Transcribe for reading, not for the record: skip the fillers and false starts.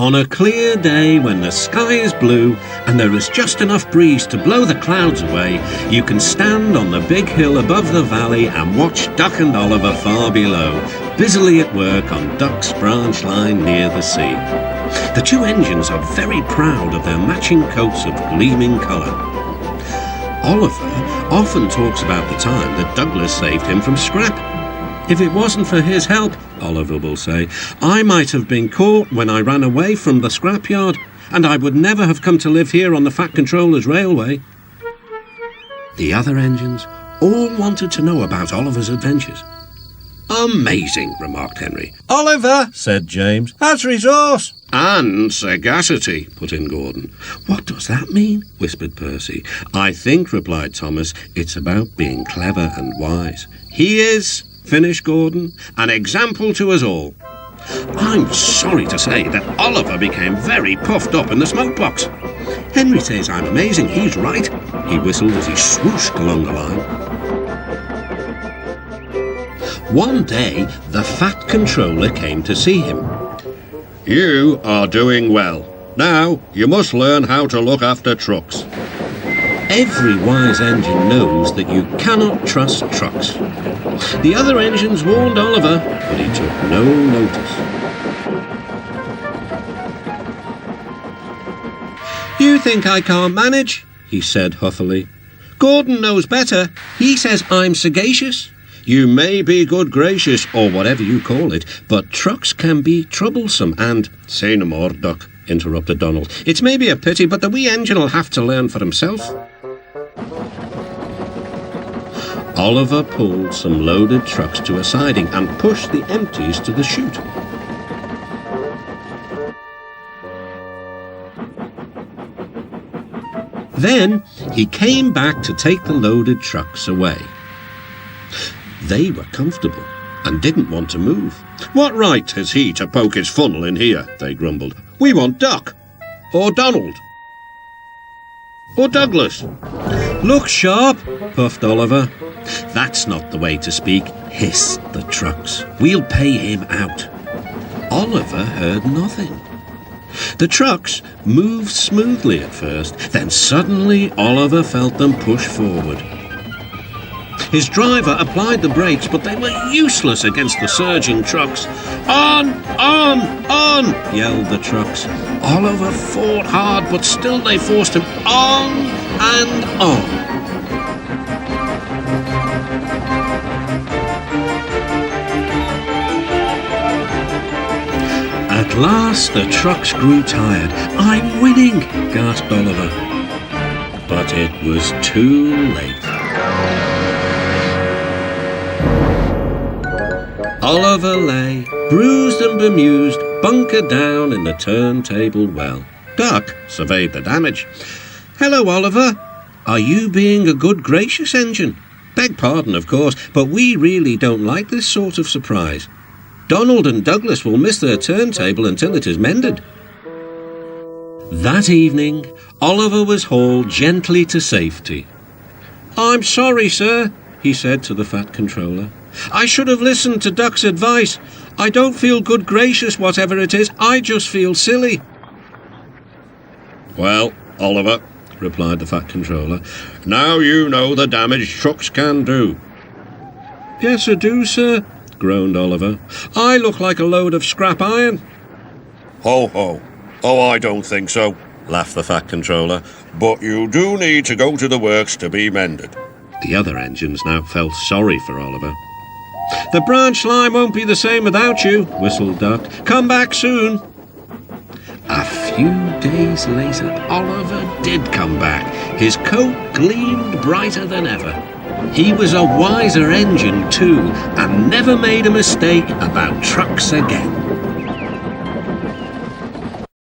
On a clear day when the sky is blue and there is just enough breeze to blow the clouds away, you can stand on the big hill above the valley and watch Duck and Oliver far below, busily at work on Duck's branch line near the sea. The two engines are very proud of their matching coats of gleaming colour. Oliver often talks about the time that Douglas saved him from scrap. If it wasn't for his help, Oliver will say, I might have been caught when I ran away from the scrapyard, and I would never have come to live here on the Fat Controller's railway. The other engines all wanted to know about Oliver's adventures. Amazing, remarked Henry. Oliver, Said James. has resource. And sagacity, put in Gordon. What does that mean? Whispered Percy. I think, replied Thomas, it's about being clever and wise. He is, finished Gordon, an example to us all. I'm sorry to say that Oliver became very puffed up in the smoke box. Henry says I'm amazing, he's right, he whistled as he swooshed along the line. One day, the Fat Controller came to see him. You are doing well. Now, you must learn how to look after trucks. Every wise engine knows that you cannot trust trucks. The other engines warned Oliver, but he took no notice. You think I can't manage? He said huffily. Gordon knows better. He says I'm sagacious. You may be good gracious, or whatever you call it, but trucks can be troublesome and— Say no more, Duck, interrupted Donald. It's maybe a pity, but the wee engine'll have to learn for himself. Oliver pulled some loaded trucks to a siding and pushed the empties to the chute. Then he came back to take the loaded trucks away. They were comfortable and didn't want to move. What right has he to poke his funnel in here? They grumbled. We want Duck, or Donald, or Douglas. Look sharp, puffed Oliver. That's not the way to speak, hissed the trucks. We'll pay him out. Oliver heard nothing. The trucks moved smoothly at first, then suddenly Oliver felt them push forward. His driver applied the brakes, but they were useless against the surging trucks. On, yelled the trucks. Oliver fought hard, but still they forced him on and on. At last the trucks grew tired. I'm winning, gasped Oliver. But it was too late. Oliver lay, bruised and bemused, bunkered down in the turntable well. Duck surveyed the damage. Hello, Oliver. Are you being a good gracious engine? Beg pardon, of course, but we really don't like this sort of surprise. Donald and Douglas will miss their turntable until it is mended. That evening, Oliver was hauled gently to safety. I'm sorry, sir, he said to the Fat Controller. I should have listened to Duck's advice. I don't feel good gracious, whatever it is. I just feel silly. Well, Oliver, replied the Fat Controller, now you know the damage trucks can do. Yes, I do, sir, groaned Oliver. I look like a load of scrap iron. Ho, ho. Oh, I don't think so, laughed the Fat Controller. But you do need to go to the works to be mended. The other engines now felt sorry for Oliver. The branch line won't be the same without you, whistled Duck. Come back soon. A few days later, Oliver did come back. His coat gleamed brighter than ever. He was a wiser engine too, and never made a mistake about trucks again.